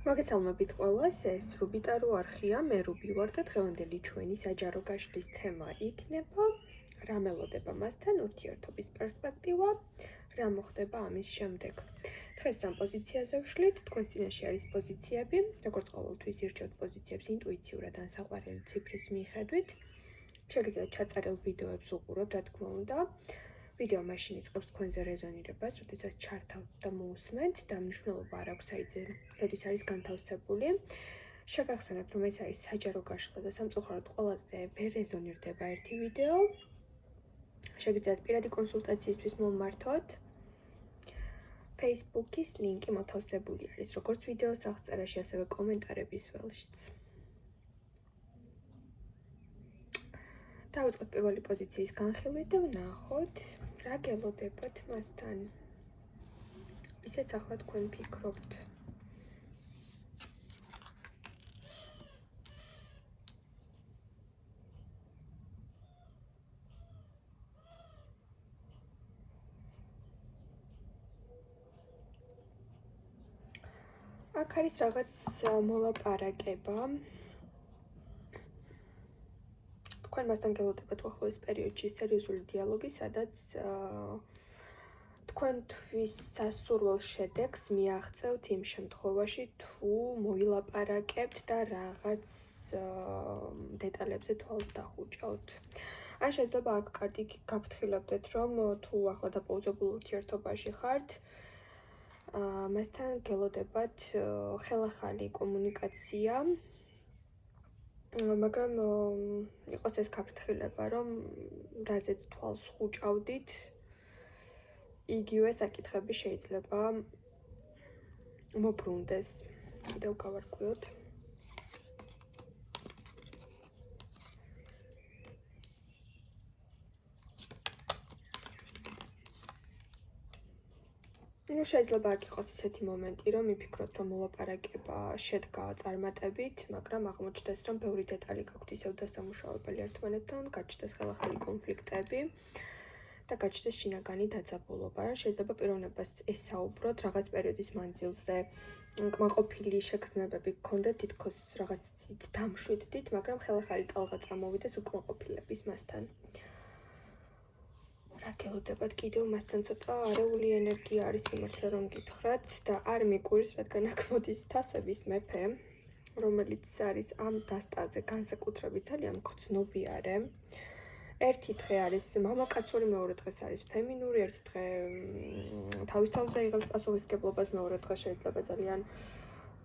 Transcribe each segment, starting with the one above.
მოგესალმებით ყველას, ეს რუბიტარო არხია, მე რუბი ვარ და დღევანდელი ჩვენი საჯარო გაშლის თემა იქნება რა მელოდება მასთან ურთიერთობის პერსპექტივა, რა მოხდება ამის შემდეგ. დღეს ამ პოზიციაზე ვშლით, თქვენს წინაშე არის პოზიციები, როგორც ყოველთვის ირჩევთ პოზიციებს ინტუიციურად ან საყვარელი ციფრის მიხედვით. შეგიძლიათ ჩაწერილ ვიდეოებს უყუროთ, რა თქმა უნდა. ვიდეო მაშინ იწყებს თქვენზე რეზონირებას, როდესაც ჩართავთ და მოусმენთ და მნიშვნელობა არ აქვს აიძე, როდის არის განთავსებული. შეგახსენებთ, რომ ეს არის საჯარო გაშლა და სამწუხაროდ ყველაზე ვერ რეზონირდება ერთი ვიდეო. შეგიძლიათ პირადი კონსულტაციისთვის მომმართოთ. Facebook-ის ლინკი მოთავსებული არის, როგორც ვიდეოს აღწერაში, ასევე კომენტარების ველშიც. დავიწყოთ პირველი პოზიციის განხილვით და ვნახოთ, რა გელოდებათ მასთან. ისეც ახლა თქვენ ფიქრობთ. აქ არის რაღაც მოლაპარაკება. თქვენ მასთან გელოდებათ უახლოეს პერიოდში სერიოზული დიალოგი, სადაც თქვენთვის სასურველ შედეგს მიაღწევთ იმ შემთხვევაში, თუ მოილაპარაკებთ და რაღაც დეტალებზე თვალს დახუჭავთ. ან შეიძლება აქ კარგი გაფრთხილებდეთ, რომ თუ ახლა დაპაუზებულ ურთიერთობაში ხართ, მასთან გელოდებათ ხელახალი კომუნიკაცია, მაგრამ იყოს ეს გაფრთხილება, რომ რაზეც თვალს ხუჭავდით, იგივე საკითხები შეიძლება მობრუნდეს. კიდევ გავარკვიოთ. შეიძლება აქ იყოს ისეთი მომენტი, რომ მიფიქროთ, რომ მოლაპარაკება შედგა წარმატებით, მაგრამ აღმოჩნდეს, რომ ბევრი დეტალი გაქვთ ისევ დასამუშავებელი ერთმანეთთან, გაჩნდეს ხელახალი კონფლიქტები და გაჩნდეს შინაგანი დაძაბულობა. შეიძლება პიროვნებას ესაუბროთ რაღაც პერიოდის მანძილზე, კმაყოფილი შეგრძნებები გქონდეთ, თითქოს რაღაცით დამშვიდდით, მაგრამ ხელახალი ტალღა წამოვიდეს უკმაყოფილების მასთან. რა გელოდებათ კიდევ მასთან ცოტა არეული ენერგია არის იმართლა რომ გითხრათ და არ მიკვირს, რადგან აქ მოდის თასების მეფე, რომელიც არის ამ დასტაზე განსაკუთრებით ძალიან გრძნობიარე. ერთი დღე არის მამაკაცური, მეორე დღეს არის ფემინური, ერთი დღე თავის თავზე იღებს პასუხისმგებლობას, მეორე დღე შეიძლება ძალიან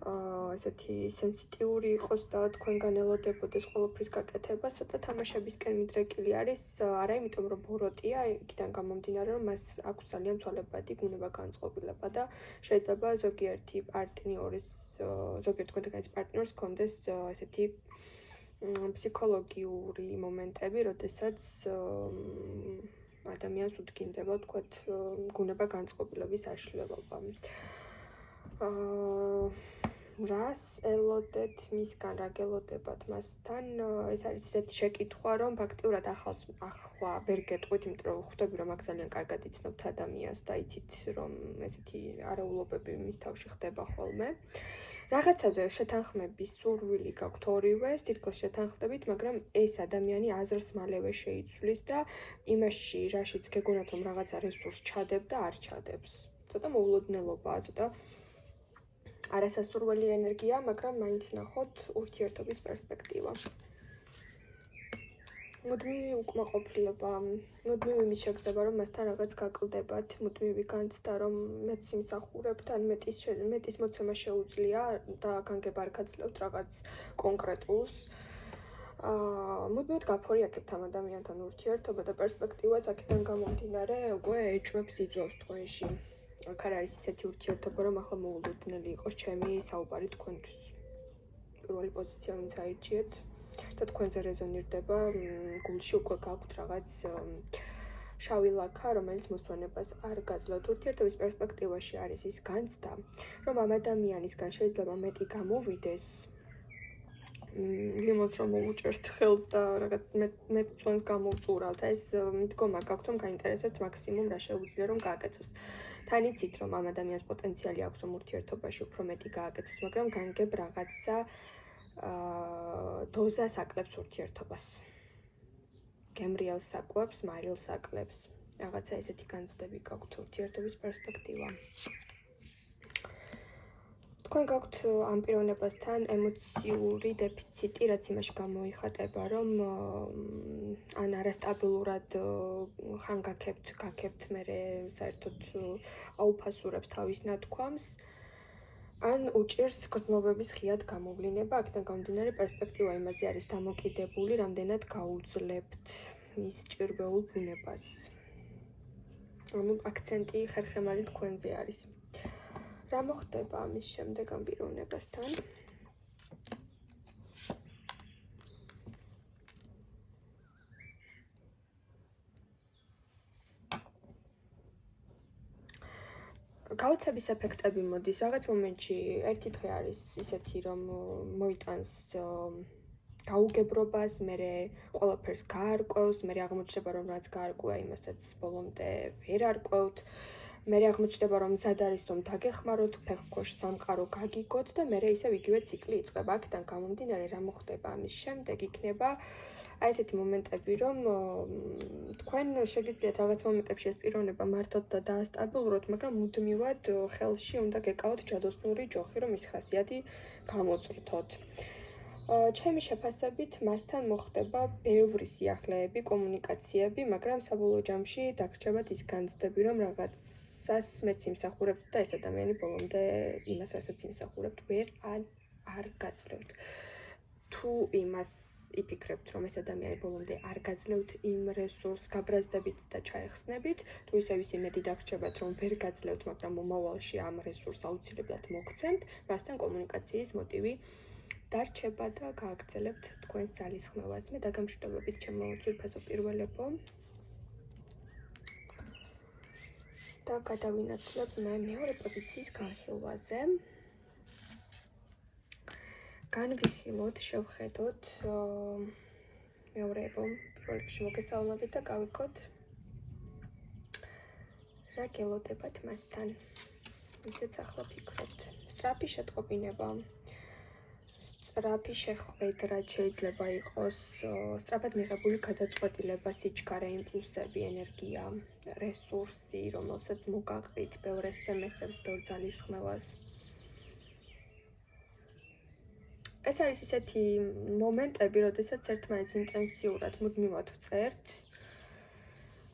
ესეთი სენსიტიური იყოს და თქვენგან ელოდებოდეს ყოველფრის გაკეთება, ცოტა თამაშებისკენ მიდრეკილი არის, არა იმიტომ რომ ბოროტია, იქიდან გამომდინარე რომ მას აქვს ძალიან ცვალებადი გუნება განწყობილება და შეიძლება ზოგიერთი თქვენთაგანის პარტნიორს ჰქონდეს ესეთი ფსიქოლოგიური მომენტები, როდესაც ადამიანს უდგინდება, თქვათ, გუნება განწყობილების აშლილობა. რას ელოდეთ მისგან, რა გელოდებათ მასთან, ეს არის ისეთი შეკითხვა, რომ ფაქტიურად ახლა ვერ გეტყვით, იმიტომ რომ ხვდები, რომ აქ ძალიან კარგად იცნობთ ადამიანს და იცით, რომ ესეთი არეულობები მის თავში ხდება ხოლმე. რაღაცაზე შეთანხმების სურვილი გაქვთ ორივეს, თითქოს შეთანხმდებით, მაგრამ ეს ადამიანი აზრს მალევე შეიცვლის და იმაში, რაშიც გეგონათ, რომ რაღაცა რესურს ჩადებ და არ ჩადებს. ცოტა მოულოდნელობაა, ცოტა არასასურველი ენერგია, მაგრამ მაინც ვნახოთ ურთიერთობის პერსპექტივა. მუდმივი უკმაყოფილება, მუდმივი იმის შეგრძნება, რომ მასთან რაღაც გაკლდებათ, მუდმივი განცდა, რომ მეც იმსახურებთ, ან მეტის მოცემა შეუძლია და განგება არ გაძლევთ რაღაც კონკრეტულს. მუდმივად გაფორიაქებთ ამ ადამიანთან ურთიერთობა და პერსპექტივაც აქედან გამომდინარე უკვე ეჭვებს იწვევს თქვენში. აქ არ არის ისეთი ურთიერთობა, რომ ახლა მოულოდნელი იყოს ჩემი საუბარი თქვენთვის. პირველი პოზიცია ვინც აირჩიეთ და თქვენზე რეზონირდება, გულში უკვე გაქვთ რაღაც შავი ლაქა, რომელიც მოსვენებას არ გაძლევთ. ურთიერთობის პერსპექტივაში არის ის განცდა, რომ ამ ადამიანისგან შეიძლება მეტი გამოვიდეს, ლიმონს რომ მოვუჭერთ ხელს და რაღაც მეტ წვენს გამოვწურავთ, ეს მიდგომა გაქვთ რომ გაინტერესებთ მაქსიმუმ რა შეუძლია რომ გააკეთოს. თან იცით რომ ამ ადამიანს პოტენციალი აქვს რომ ურთიერთობაში უფრო მეტი გააკეთოს, მაგრამ განგებ რაღაცა დოზას აკლებს ურთიერთობას. გემრიელს აკვებს, მარილს აკლებს. რაღაცა ესეთი განცდები გაქვთ ურთიერთობის პერსპექტივა. თქვენ გაქვთ ამ პიროვნებასთან ემოციური დეფიციტი, რაც იმაში გამოიხატება, რომ ან არასტაბილურად ხან გაქებთ, მერე საერთოდ აუფასურებს თავის ნათქვამს, ან უჭირს გრძნობების ღიად გამოვლინება, აქედან გამომდინარე პერსპექტივა იმაზე არის დამოკიდებული, რამდენად გაუძლებთ მის ჭირვეულ ბუნებას. ანუ აქცენტი ხერხემალი თქვენზე არის. რა მოხდება ამის შემდეგ ამ პიროვნებასთან? გაოცების ეფექტები მოდის რაღაც მომენტში. ერთი დღე არის ისეთი, რომ მოიტანს გაუგებრობას, მერე ყველაფერს გაარკვევს, მერე აღმოჩნდება, რომ რაც გაარკვევა, იმასაც ბოლომდე ვერ არკვევთ. მერე აღმოჩნდება, რომ მზად არის, რომ დაგეხმაროთ, ფეხქვეშ სამყარო გაგიგოთ და მერე ისევ იგივე ციკლი იწყება. აქედან გამომდინარე, რა მოხდება ამის შემდეგ, იქნება აი ესეთი მომენტები, რომ თქვენ შეგიძლიათ რაღაც მომენტებში ეს პიროვნება მართოთ და დაასტაბილუროთ, მაგრამ მუდმივად ხელში უნდა გეკავოთ ჯადოსნური ჯოხი, რომ ის ხასიათი გამოწვრთოთ. ჩემი შეფასებით მასთან მოხდება ბევრი სიახლეები, კომუნიკაციები, მაგრამ საბოლოო ჯამში დაგრჩებათ ის განცდები, რომ რაღაცას მეც იმსახურებთ და ეს ადამიანი ბოლომდე იმას, რასაც იმსახურებთ, არ გაძლევთ. თუ იმას იფიქრებთ, რომ ეს ადამიანი ბოლომდე არ გაძლევთ იმ რესურსს გაბრაზდებით და ჩაეხსნებით, თუ ისევ ის იმედი დაგრჩებათ, რომ ვერ გაძლევთ, მაგრამ მომავალში ამ რესურსს აუცილებლად მოგცემთ, მასთან კომუნიკაციის მოტივი დარჩება და გააგრძელებთ თქვენს ძალისხმევას. მე დაგამშვიდობებით ჩემო ძვირფასო პირველებო. და გადავინაცვლებ მე მეორე პოზიციის განხილვაზე. განვიხილოთ, შევხედოთ მეორეებო, პირველ რიგში მოგესალმებით და გავიკოთ რა გელოდებათ მასთან. ისეც ახლა ფიქრობთ. სწრაფი შეტყობინება. სწრაფი შეხვედრა შეიძლება იყოს, სწრაფად მიღებული გადაწყვეტილება, სიჩქარე, იმპულსები, ენერგია, რესურსი, რომელსაც მოგაყრით ბევრ SMS-ებს, ბევრ ძალისხმევას. ეს არის ისეთი მომენტები, როდესაც ერთმანეთს ინტენსიურად მუდმივად ვწერთ.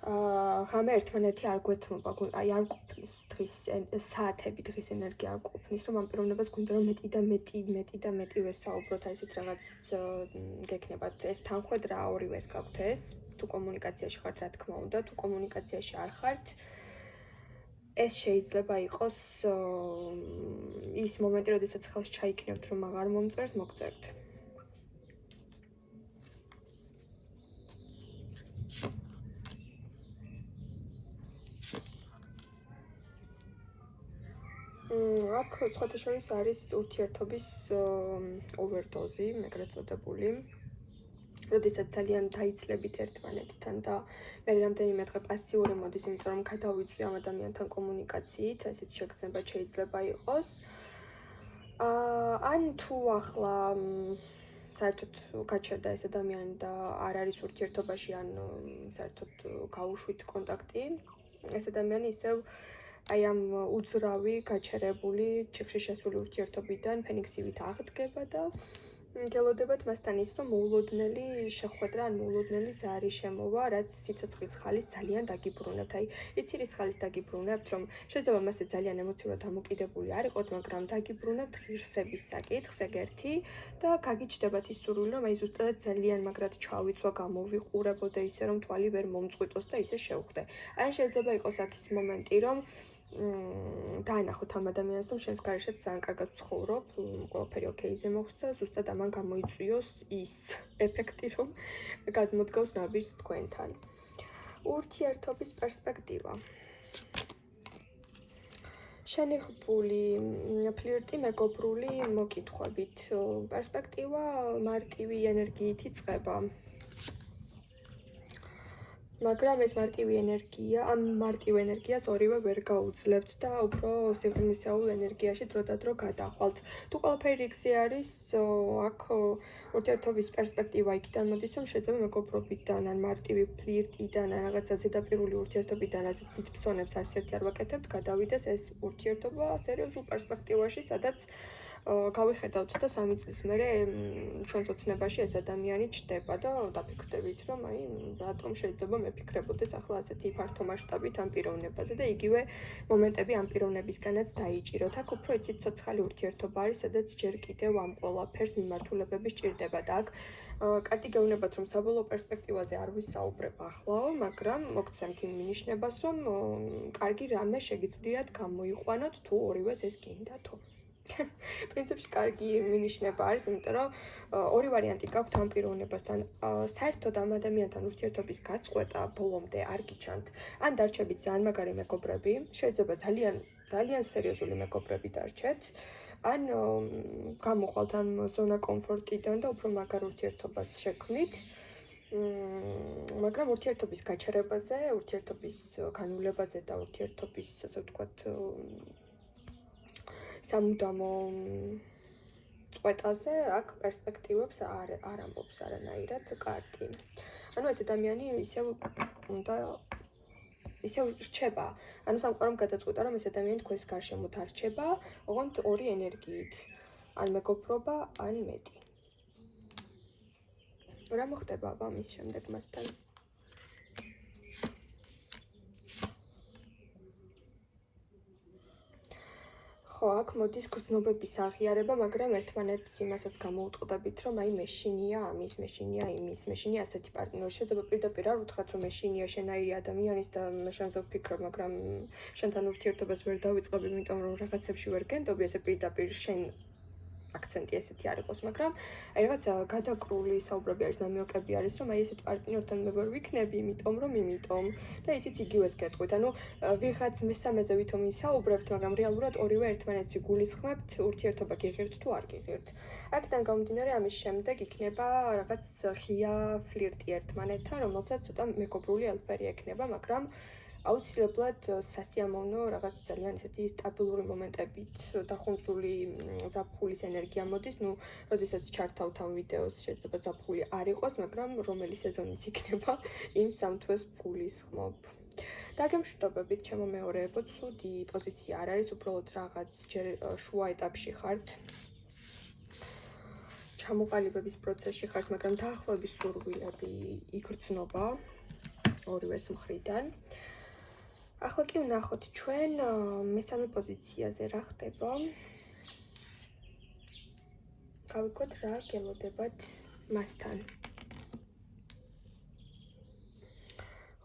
ღამე ერთმანეთი არ გვეთმობა, აი არ ყოფნის დღის საათები, დღის ენერგია არ ყოფნის, რომ ამ პიროვნებას გვინდა რომ მეტი და მეტი ვესაუბროთ, აი ესეთ რაღაც გექნებათ. ეს თანხვედრა ორივეს გაქვთ ეს, თუ კომუნიკაციაში ხართ, რა თქმა უნდა, თუ კომუნიკაციაში არ ხართ, ეს შეიძლება იყოს ის მომენტი, როდესაც ხელს ჩაიქნევთ, რომ აღარ მომწერს, მოგწერთ. აქ სხვათა შორის არის ურთიერთობის ოვერდოზი, ეგრეთ წოდებული. როდესაც ძალიან დაიცლებით ერთმანეთთან და მე რამდენიმე დღე პასიური მოდის, იმიტომ რომ გადავიწვი ამ ადამიანთან კომუნიკაციით, ესეთი შეგრძნება შეიძლება იყოს. ან თუ ახლა საერთოდ გაჩერდა ეს ადამიანი და არ არის ურთიერთობაში, ან საერთოდ გაუშვით კონტაქტი, ეს ადამიანი ისევ აი ამ უძრავი, გაჩერებული, ჩიხში შესული ურთიერთობიდან ფენიქსივით აღდგება და გელოდებათ მასთან ის, რომ მოულოდნელი შეხვედრა, ან მოულოდნელი ზარი შემოვა, რაც სიცოცხლის ხალის ძალიან დაგიბრუნებთ. აი, იცი რის ხალის დაგიბრუნებთ, რომ შეიძლება მასე ძალიან ემოციურად დამოკიდებული არ იყოთ, მაგრამ დაგიბრუნებთ ღირსების საკითხს ეგერთი და გაგიჩნდებათ ის სურვილი, რომ აი ზუსტად ძალიან მაგრად ჩავიცვა, გამოვიყურებოდე ისე, რომ თვალი ვერ მომწყვიტოს და ისე შევხვდე. ან შეიძლება იყოს აქ ის მომენტი, რომ დაანახოთ ამ ადამიანს, რომ შენს გარეშეც ძალიან კარგად ვცხოვრობ, ყველაფერი ოკეიზე მოხდა, ზუსტად ამან გამოიწვიოს ის ეფექტი, რომ გადმოდგავს ნაბიჯს თქვენთან. ურთიერთობის პერსპექტივა. შენიღბული ფლირტი მეგობრული მოკითხვებით. პერსპექტივა მარტივი ენერგიით იწყება. მაგრამ ეს მარტივი ენერგია, ამ მარტივ ენერგიას ორივე ვერ გაუძლებთ და უფრო სიღრმისეულ ენერგიაში დროდადრო გადახვალთ. თუ ყველაფერი რიგზე არის, აქ ურთიერთობის პერსპექტივა იქიდან მოდის, რომ შეიძლება მეგობრობიდან, ან მარტივი ფლირტიდან, ან რაღაცა ზედაპირული ურთიერთობიდან, ასეთ დიდ ფსონებს არც ერთი არ ვაკეთებთ, გადავიდეს ეს ურთიერთობა სერიოზულ პერსპექტივაში, სადაც გავიხედავთ და 3 წლის მერე ჩვენს ოცნებაში ეს ადამიანი ჩდება და დაფიქრდებით, რომ აი რატომ შეიძლება მეფიქრებოდეს ახლა ასეთი ფართო მასშტაბით ამ პიროვნებაზე და იგივე მომენტები ამ პიროვნებისგანაც დაიჭიროთ. აქ უფრო იცით ცოცხალი ურთიერთობა არის, სადაც ჯერ კიდევ ამ ყველაფერს მიმართულებები სჭირდება და აქ კარგი გეუბნებათ, რომ საბოლოო პერსპექტივაზე არ ვისაუბრებ ახლაო, მაგრამ მოგცემთ იმ მინიშნებას, რომ კარგი რამე შეგიძლიათ გამოიყვანოთ, თუ ორივეს ეს გინდათო. პრინციპში კარგი მინიშნება არის, იმიტომ რომ ორი ვარიანტი გაქვთ ამ პიროვნებასთან. საერთოდ ამ ადამიანთან ურთიერთობის გაწყვეტა ბოლომდე არ გიჩანთ. ან დარჩებით ძალიან მაგარი მეგობრები, შეიძლება ძალიან სერიოზული მეგობრები დარჩეთ, ან გამოხვალთ ამ ზონა კომფორტიდან და უფრო მაგარ ურთიერთობას შექმნით. მაგრამ ურთიერთობის გაჩერებაზე, ურთიერთობის განულებაზე და ურთიერთობის, ასე ვთქვათ, სამუდამო წყვეტაზე აქ პერსპექტივებს არ ამბობს არანაირად კარტი. ანუ ეს ადამიანი ისევ რჩება. ანუ სამყარომ გადაწყვეტა, რომ ეს ადამიანი თქვენს გარშემოთ არ რჩება, ოღონდ ორი ენერგიით. ან მეგობრობა, ან მეტი. რა მოხდება ამის შემდეგ მასთან? აქ მოდის გრძნობების აღიარება, მაგრამ ერთმანეთს იმასაც გამოუტყდებით, რომ აი მეშინია ამის, მეშინია იმის, მეშინია ასეთი პარტნიორი. შეიძლება პირდაპირ არ უთხრათ, რომ მეშინია შენაირი ადამიანის და შენზე ვფიქრობ, მაგრამ შენთან ურთიერთობას ვერ დავიწყებ, იმიტომ რომ რაღაცებში ვერ გენდობი, ესე პირდაპირ შენ აქცენტი ესეთი არ იყოს, მაგრამ აი რაღაც გადაკრული საუბრები არის, ნამიოკები არის, რომ აი ესეთი პარტნიორთან მე ვერ ვიქნები, იმიტომ და ისიც იგივეს გეტყვით. ანუ ვიღაც მესამეზე ვითომ ისაუბრებთ, მაგრამ რეალურად ორივე ერთმანეთს გულისხმებთ, ურთიერთობა გიღირთ თუ არ გიღირთ. აქედან გამომდინარე, ამის შემდეგ იქნება რაღაც ღია ფლირტი ერთმანეთთან, რომელსაც ცოტა მეგობრული ელფერი ექნება, მაგრამ აუცილებლად სასიამოვნო რაღაც ძალიან ისეთი სტაბილური მომენტებით დახუნწული ზაფხულის ენერგია მოდის. როდესაც ჩართავთ ამ ვიდეოს, შეიძლება ზაფხული არ იყოს, მაგრამ რომელი სეზონიც იქნება, იმ 3 თვეს გულისხმობ. დაგემშვიდობებით, ჩემო მეორეებო, ცუდი პოზიცია არ არის, უბრალოდ რაღაც ჯერ შუა ეტაპში ხართ. ჩამოყალიბების პროცესში ხართ, მაგრამ დაახლოების სურვილები იგრძნობა ორივეს მხრიდან. ახლა კი ვნახოთ ჩვენ მესამე პოზიციაზე რა ხდება. გავიგოთ რა გელოდებათ მასთან.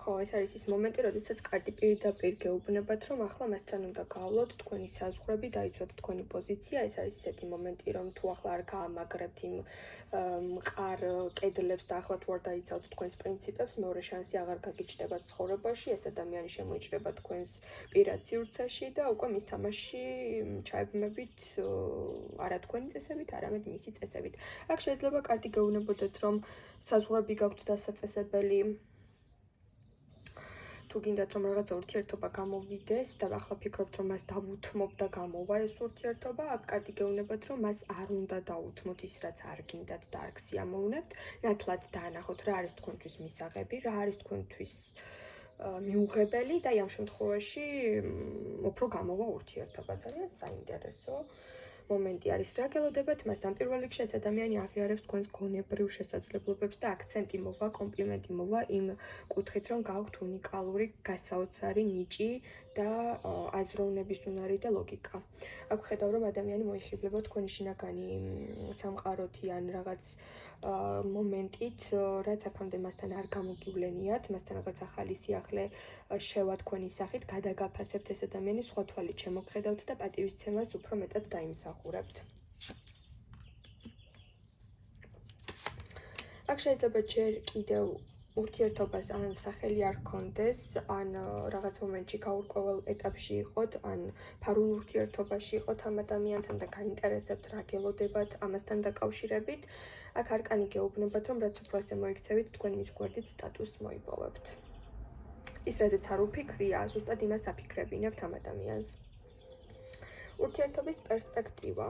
ეს არის ის მომენტი, როდესაც კარტი პირდაპირ გეუბნებათ, რომ ახლა მასთან უნდა გავლოთ თქვენი საზღვრები, დაიცვათ თქვენი პოზიცია. ეს არის ისეთი მომენტი, რომ თუ ახლა არ გაამაგრებთ იმ მყარ კედლებს და ახლა თუ არ დაიცავთ თქვენს პრინციპებს, მეორე შანსი აღარ გაგიჩნდებათ ცხოვრებაში. ეს ადამიანი შემოიჭრება თქვენს პირად სივრცეში და უკვე მის თამაში ჩაებმებით არა თქვენი წესებით, არამედ მისი წესებით. აქ შეიძლება კარტი გეუბნებოდეთ, რომ საზღვრები გაქვთ დასაწესებელი. თუ გინდათ რომ რაღაცა ურთიერთობა გამოვიდეს და ახლა ფიქრობთ რომ მას დავუთმობ და გამოვა ეს ურთიერთობა, აქ კარტი გეუბნებათ რომ მას არ უნდა დაუთმოთ ის რაც არ გინდათ და არ გსიამოვნებთ, ნათლად დაანახოთ რა არის თქვენთვის მისაღები, რა არის თქვენთვის მიუღებელი და ამ შემთხვევაში უფრო გამოვა ურთიერთობა. ძალიან საინტერესო მომენტი არის. რა გელოდებათ მასთან? პირველ რიგში ეს ადამიანი აღიარებს თქვენს გონებრივ შესაძლებლობებს და აქცენტი მოვა, კომპლიმენტი მოვა იმ კუთხით, რომ გაქვთ უნიკალური, გასაოცარი ნიჭი და აზროვნების უნარი და ლოგიკა. აქ ხედავ, რომ ადამიანი მოიხიბლება თქვენი შინაგანი სამყაროთი ან რაღაც მომენტით, რაც აქამდე მასთან არ გამოგივლენიათ, მასთან რაღაც ახალი სიახლე შევა თქვენი სახით, გადაგაფასებთ ეს ადამიანი, სხვა თვალით შემოგხედავთ და პატივისცემას უფრო მეტად დაიმსახურებთ. აქ შეიძლება ჯერ კიდევ ურთიერთობას ან სახელი არ ჰქონდეს, ან რაღაც მომენტში გაურკვეველ ეტაპში იყოთ, ან ფარულ ურთიერთობაში იყოთ ამ ადამიანთან და გაინტერესებთ რა გელოდებათ ამასთან დაკავშირებით, აქ არკანი გეუბნებათ, რომ რაც უფრო ასე მოიქცევით, თქვენ მის გვერდით სტატუსს მოიპოვებთ. ის რაზეც არ უფიქრია, ზუსტად იმას აფიქრებინებთ ამ ადამიანს. ურთიერთობის პერსპექტივა.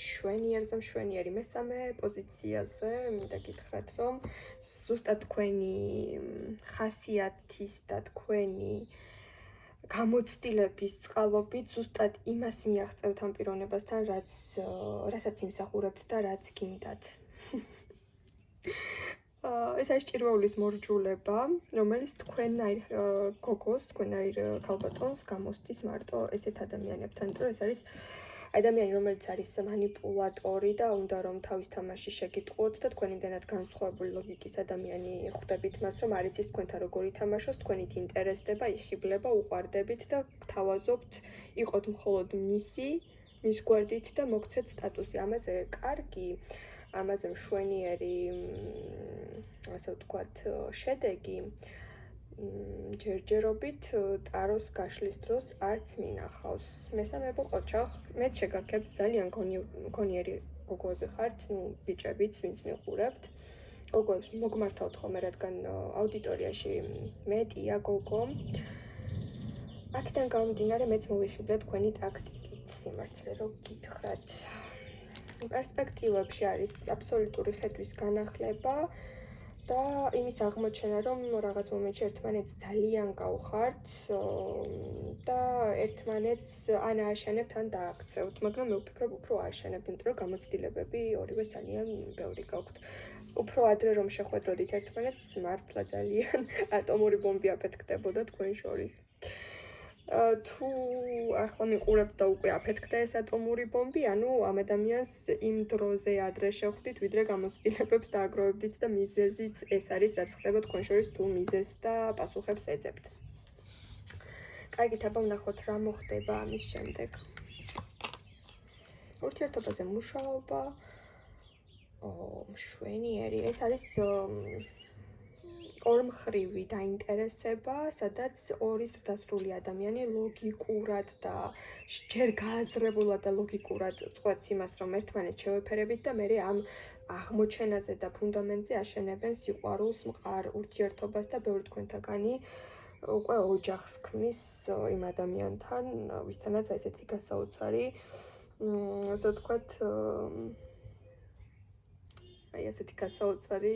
შვენიერზე მშვენიერი მესამე პოზიციაზე მინდა გითხრათ, რომ ზუსტად თქვენი ხასიათის და თქვენი გამოცდილების წყალობით ზუსტად იმას მიაღწევთ ამ პიროვნებასთან, რასაც იმსახურებთ და რაც გინდათ. ეს არის ჭირვეულის მორჯულება, რომელიც თქვენაირ გოგოს, თქვენაირ ქალბატონს გამოსდის მარტო ესეთ ადამიანებთან, რომ ეს არის ადამიანი, რომელიც არის მანიპულატორი და უნდა რომ თავის თამაში შეგიტყუოთ და თქვენ იმდენად განსხვავებული ლოგიკის ადამიანი ხვდებით მას, რომ არ იცის თქვენთან როგორ ითამაშოს, თქვენით ინტერესდება, იხიბლება, უყვარდებით და გთავაზობთ იყოთ მხოლოდ მის გვერდით და მოგცეთ სტატუსი. ამაზე კარგი, ამაზე მშვენიერი, ასე ვთქვათ, შედეგი ჯერჯერობით ტაროს გაშლის დროს არც მინახავს. მესამე ყოჩახ, მეც შეგაქებთ ძალიან გონიერი გოგოები ხართ, ბიჭებიც, ვინც მიყურებთ. გოგოებს მოგმართავთ ხოლმე, რადგან აუდიტორიაში მეტია გოგო. აქედან გამომდინარე, მეც მოვიხიბლე თქვენი ტაქტიკით, სიმართლე რომ გითხრათ. პერსპექტივებში არის აბსოლუტური ხედვის განახლება და იმის აღმოჩენა, რომ რაღაც მომენტში ერთმანეთს ძალიან გავხართ და ერთმანეთს ან ააშენებთ, ან დააქცევთ, მაგრამ მე ვფიქრობ, უფრო ააშენებთ, იმიტომ რომ გამოცდილებები ორივე ძალიან ბევრი გაქვთ. უფრო ადრე რომ შეხვედროდით ერთმანეთს, მართლა ძალიან ატომური ბომბი აფეთქდებოდა თქვენ შორის. თუ ახლა მიყურებთ და უკვე აფეთქდა ეს ატომური ბომბი, ანუ ამ ადამიანს იმ დროზე ადრე შეხვდით, ვიდრე გამოცდილებებს დააგროვებდით და მიზეზიც ეს არის, რაც ხდება თქვენ შორის, თუ მიზეზს და პასუხებს ეძებთ. კარგით, აბა ვნახოთ რა მოხდება ამის შემდეგ. ურთიერთობაზე მუშაობა, მშვენიერი, ეს არის ორმხრივი დაინტერესება, სადაც ორი ზრდასრული ადამიანი ლოგიკურად და ჯერ გააზრებულად და ლოგიკურად წყვეტს იმას, რომ ერთმანეთს შევეფერებით და მე ამ აღმოჩენაზე და ფუნდამენტზე აშენებენ სიყვარულს, მყარ ურთიერთობას და ბევრი თქვენთაგანი უკვე ოჯახს ქმნის იმ ადამიანთან, ვისთანაც ესეთი გასაოცარი, ასე ვთქვათ, ესეთი გასაოცარი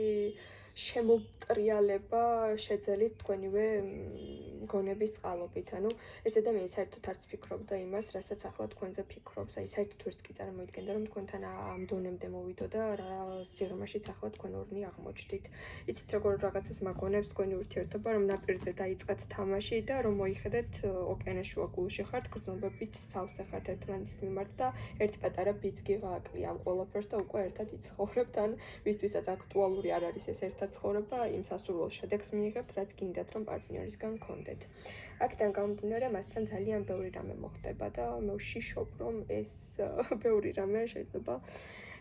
შემოტრიალება შეძელით თქვენივე გონების წყალობით. ანუ ეს ადამიანი საერთოდ არც ფიქრობდა იმას, რასაც ახლა თქვენზე ფიქრობს. აი საერთოდ ვერც კი წარმოიდგენდა, რომ თქვენთან ამ დონემდე მოვიდო და რა სიღრმეშიც ახლა თქვენ ორნი აღმოჩნდით. იცით როგორ რაღაცას მაგონებს თქვენი ურთიერთობა, რომ ნაპირზე დაიწყათ თამაში და რომ მოიხედეთ ოკეანის შუა გულში ხართ, გრძნობებით სავსე ხართ ერთმანეთის მიმართ და ერთი პატარა ბიძგი გააკლია ამ ყველაფერს და უკვე ერთად იცხოვრებთ, ან ვისთვისაც აქტუალური არ არის ეს ერთად ცხოვრება, იმ სასურველ შედეგს მიიღებთ, რაც გინდათ, რომ პარტნიორისგან გქონდეთ. აქედან გამომდინარე, მასთან ძალიან ბევრი რამე მოხდება და მე ვშიშობ, რომ ეს ბევრი რამე შეიძლება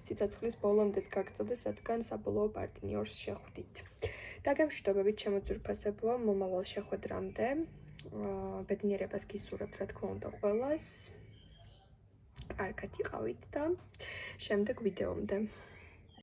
სიცოცხლის ბოლომდეც გაგრძელდეს, რადგან საბოლოო პარტნიორს შეხვდით. დაგემშვიდობებით, შემოძვირფასებოა მომავალ შეხვედრამდე. ბედნიერებას გისურვებთ, რა თქმა უნდა, ყველას. კარგად იყავით და შემდეგ ვიდეომდე.